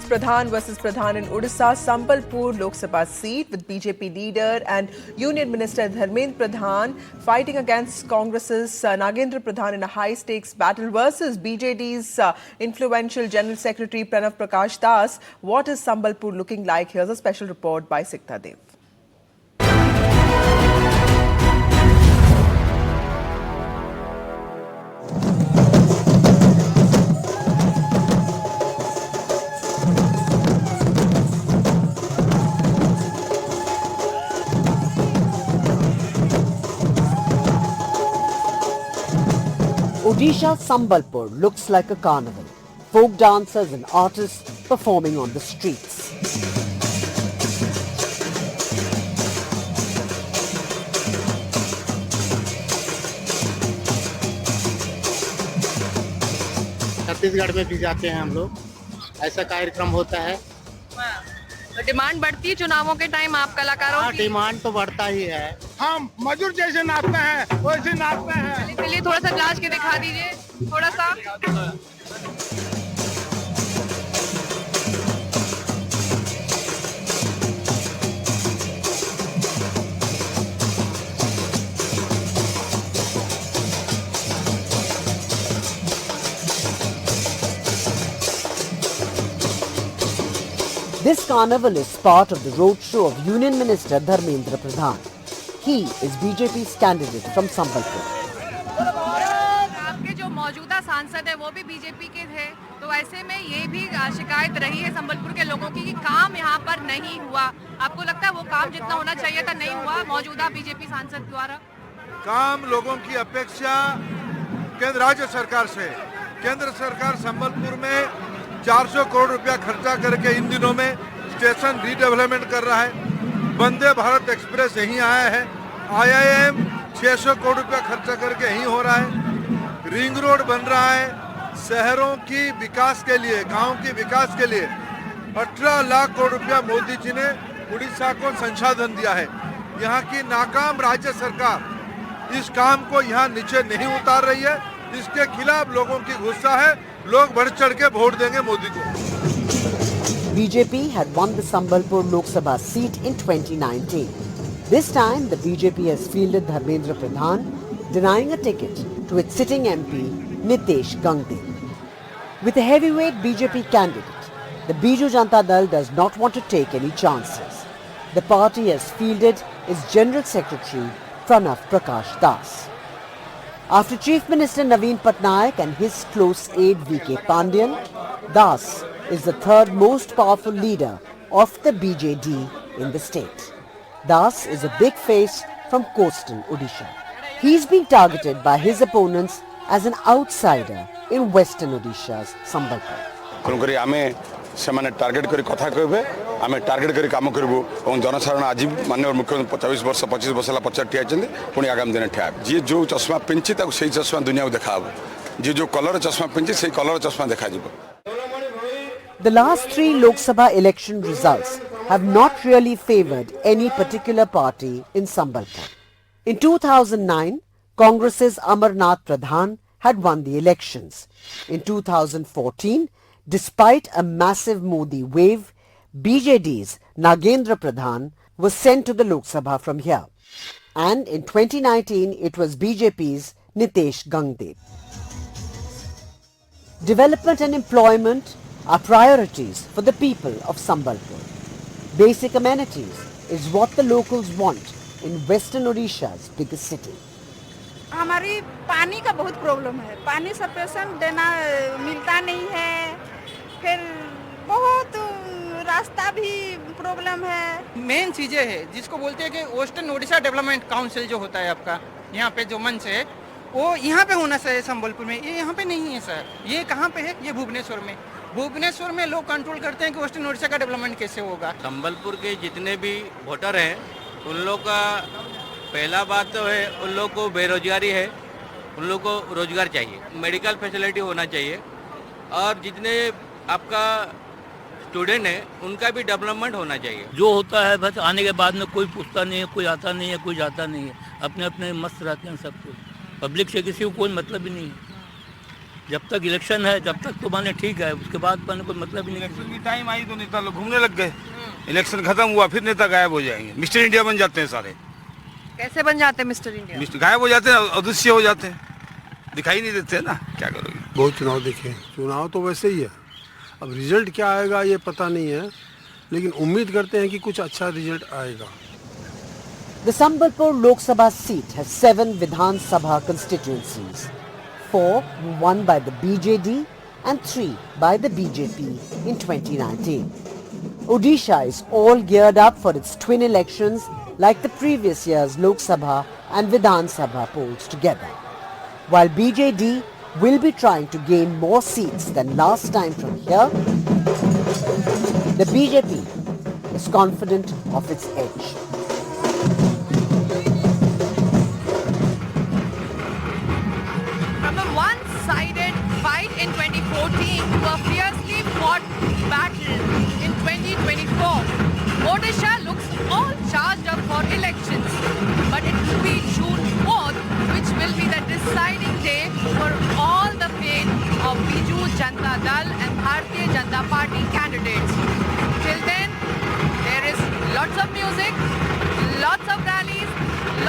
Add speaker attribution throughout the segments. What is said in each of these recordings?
Speaker 1: Pradhan versus Pradhan in Odisha, Sambalpur Lok Sabha seat with BJP leader and Union Minister Dharmendra Pradhan fighting against Congress's Nagendra Pradhan in a high-stakes battle versus BJD's influential General Secretary Pranav Prakash Das. What is Sambalpur looking like? Here's a special report by Sikta Dev.
Speaker 2: Odisha Sambalpur looks like a carnival. Folk dancers and artists performing on the streets.
Speaker 3: Chhattisgarh में भी जाते हैं हम लोग, ऐसा कार्यक्रम होता है।
Speaker 4: तो डिमांड बढ़ती है चुनावों के टाइम आप कलाकारों की?
Speaker 3: डिमांड तो बढ़ता ही है।
Speaker 5: हम मजदूर जैसे नाचते हैं वैसे नाचते हैं।
Speaker 4: चलिए थोड़ा सा नाच के दिखा दीजिए, थोड़ा सा।
Speaker 2: This carnival is part of the roadshow of Union Minister Dharmendra Pradhan. He is BJP's candidate from Sambalpur.
Speaker 4: आपके जो मौजूदा सांसद है वो भी बीजेपी के थे, तो ऐसे में ये भी शिकायत रही है संबलपुर के लोगों की कि काम यहाँ पर नहीं हुआ। आपको लगता है वो काम जितना होना चाहिए था नहीं हुआ मौजूदा बीजेपी सांसद द्वारा?
Speaker 5: काम लोगों की अपेक्षा केंद्र राज्य सरकार से, केंद्र सरकार संबलपुर में 400 करोड़ रुपया खर्चा करके इन दिनों में स्टेशन रीडेवलपमेंट कर रहा है। वंदे भारत एक्सप्रेस यहीं आया है। IIM 600 करोड़ रुपया खर्चा करके यहीं हो रहा है। रिंग रोड बन रहा है। शहरों की विकास के लिए, गांव के विकास के लिए 18 लाख करोड़ रुपया मोदी जी ने उड़ीसा को संसाधन दिया है। यहाँ की नाकाम राज्य सरकार इस काम को यहाँ नीचे नहीं उतार रही है। इसके खिलाफ लोगों की गुस्सा है। लोग बढ़ चढ़ के वोट देंगे मोदी को।
Speaker 2: BJP had won the Sambalpur Lok Sabha seat in 2019. This time, the BJP has fielded Dharmendra Pradhan, denying a ticket to its sitting MP Nitesh Gangdev. With a heavyweight BJP candidate, the Biju Janata Dal does not want to take any chances. The party has fielded its General Secretary Pranav Prakash Das. After Chief Minister Naveen Patnaik and his close aide VK Pandian, Das is the third most powerful leader of the BJD in the state. Das is a big face from coastal Odisha. He's being targeted by his opponents as an outsider in western Odisha's Sambalpur.
Speaker 6: ତେଣୁକରି ଆମେ ସେମାନେ target କରି କଥା କହିବେ, ଆମେ target କରି କାମ କରିବୁ ଏବଂ ଜନସାଧାରଣ ଆଜି ମାନ୍ୟବର ମୁଖ୍ୟମନ୍ତ୍ରୀ 25 ବର୍ଷ ହେଲା ପଛରେ ଠିଆ ହେଇଛନ୍ତି, ପୁଣି ଆଗାମୀ ଦିନରେ ଠିଆ ହେବେ। ଯିଏ ଯେଉଁ ଚଷମା ପିନ୍ଧିଛି ତାକୁ ସେଇ ଚଷମା ଦୁନିଆକୁ ଦେଖାହେବ। ଯିଏ ଯେଉଁ କଲର ଚଷମା ପିନ୍ଧିଛି ସେଇ କଲର ଚଷମା ଦେଖାଯିବ।
Speaker 2: The last 3 Lok Sabha election results have not really favoured any particular party in Sambalpur. In 2009, Congress's Amarnath Pradhan had won the elections. In 2014, despite a massive Modi wave, BJD's Nagendra Pradhan was sent to the Lok Sabha from here. And in 2019, it was BJP's Nitesh Gangdev. Development and employment are priorities for the people of Sambalpur. Basic amenities is what the locals want in western Odisha's biggest city.
Speaker 7: हमारी पानी का बहुत problem है। पानी sufficient देना मिलता नहीं है। फिर बहुत रास्ता भी प्रॉब्लम है।
Speaker 8: मेन चीजें है जिसको बोलते हैं कि वेस्टर्न ओडिशा डेवलपमेंट काउंसिल जो होता है आपका यहाँ पे जो मंच है वो यहाँ पे होना चाहिए संबलपुर में। ये यहाँ पे नहीं है सर। ये कहाँ पे है? ये भुवनेश्वर में। भुवनेश्वर में लोग कंट्रोल करते हैं कि वेस्टर्न ओडिशा का डेवलपमेंट कैसे होगा।
Speaker 9: संबलपुर के जितने भी वोटर हैं उन लोग का पहला बात तो है उन लोग को बेरोजगारी है, उन लोग को रोजगार चाहिए, मेडिकल फैसिलिटी होना चाहिए और जितने आपका स्टूडेंट है उनका भी डेवलपमेंट होना चाहिए।
Speaker 10: जो होता है बस आने के बाद में कोई पूछता नहीं है, कोई आता नहीं है, कोई जाता नहीं है, अपने अपने मस्त रहते हैं सब कुछ। पब्लिक से किसी को कोई मतलब ही नहीं है। जब तक इलेक्शन है जब तक तो माने ठीक है, उसके बाद माने कोई मतलब ही नहीं।
Speaker 11: इलेक्शन की टाइम आई तो नेता लोग घूमने लग गए, इलेक्शन खत्म हुआ फिर नेता गायब हो जाएंगे, मिस्टर इंडिया बन जाते हैं सारे,
Speaker 4: कैसे बन जाते हैं मिस्टर इंडिया?
Speaker 11: गायब हो जाते हैं, अदृश्य हो जाते हैं, दिखाई नहीं देते ना, क्या करोगे।
Speaker 12: बहुत चुनाव देखे, चुनाव तो वैसे ही है, अब रिजल्ट क्या आएगा ये पता नहीं है, लेकिन उम्मीद करते हैं कि कुछ अच्छा रिजल्ट आएगा।
Speaker 2: The Sambalpur Lok Sabha seat has 7 Vidhan Sabha constituencies. 4 were won by the BJD and 3 by the BJP in 2019. Odisha is all geared up for its twin elections like the previous year's Lok Sabha and Vidhan Sabha polls together. While BJD will be trying to gain more seats than last time from here, the BJP is confident of its edge.
Speaker 4: From a one-sided fight in 2014 to a fiercely fought battle in 2024, Odisha looks all charged up for elections. But it will be June 4th, which will be the deciding day for all the fate of Biju Janata Dal and Bharatiya Janata Party candidates. Till then, there is lots of music, lots of rallies,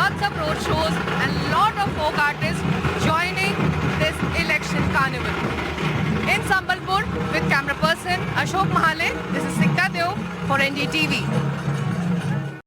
Speaker 4: lots of road shows and lot of folk artists joining this election carnival. In Sambalpur, with camera person Ashok Mahale, this is Sikta Deo for NDTV.